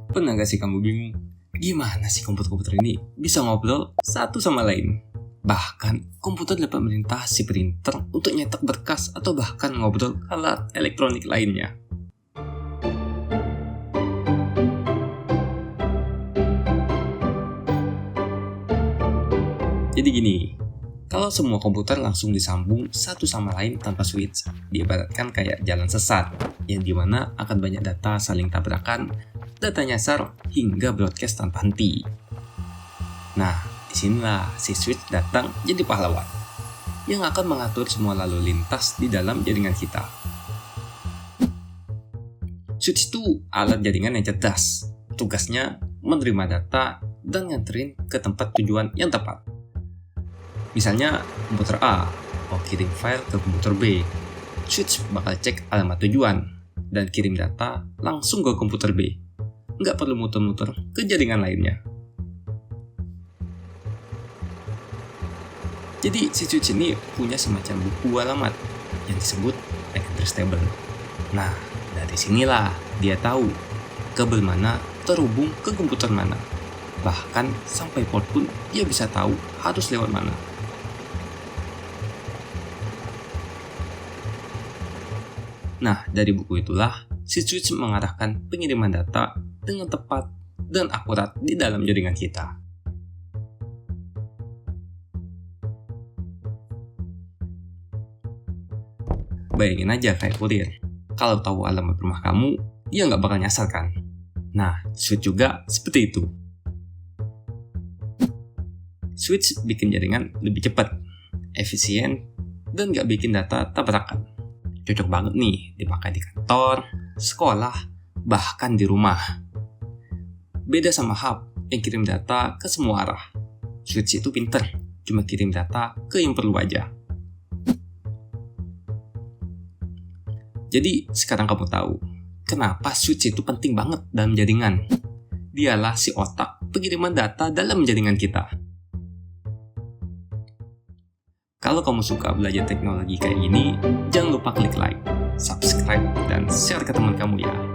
Pernah gak sih kamu bingung? Gimana sih komputer-komputer ini bisa ngobrol satu sama lain? Bahkan komputer dapat melintasi printer untuk nyetak berkas atau bahkan ngobrol alat elektronik lainnya. Jadi gini, kalau semua komputer langsung disambung satu sama lain tanpa switch, diibaratkan kayak jalan sesat, yang dimana akan banyak data saling tabrakan, data nyasar, hingga broadcast tanpa henti. Nah, disinilah si switch datang jadi pahlawan, yang akan mengatur semua lalu lintas di dalam jaringan kita. Switch itu alat jaringan yang cerdas, tugasnya menerima data dan nganterin ke tempat tujuan yang tepat. Misalnya, komputer A mau kirim file ke komputer B, switch bakal cek alamat tujuan dan kirim data langsung ke komputer B. Nggak perlu muter-muter ke jaringan lainnya. Jadi si switch ini punya semacam buku alamat yang disebut address table. Nah, dari sinilah dia tahu kabel mana terhubung ke komputer mana. Bahkan sampai port pun dia bisa tahu harus lewat mana. Nah, dari buku itulah si switch mengarahkan pengiriman data dengan tepat dan akurat di dalam jaringan kita. Bayangin aja kayak kurir. Kalau tahu alamat rumah kamu, dia nggak bakal nyasar kan? Nah, switch juga seperti itu. Switch bikin jaringan lebih cepat, efisien, dan nggak bikin data tabrakan. Cocok banget nih dipakai di kantor, sekolah, bahkan di rumah. Beda sama hub yang kirim data ke semua arah. Switch itu pinter, cuma kirim data ke yang perlu aja. Jadi sekarang kamu tahu kenapa switch itu penting banget dalam jaringan. Dialah si otak pengiriman data dalam jaringan kita. Kalau kamu suka belajar teknologi kayak gini, jangan lupa klik like, subscribe, dan share ke teman kamu ya.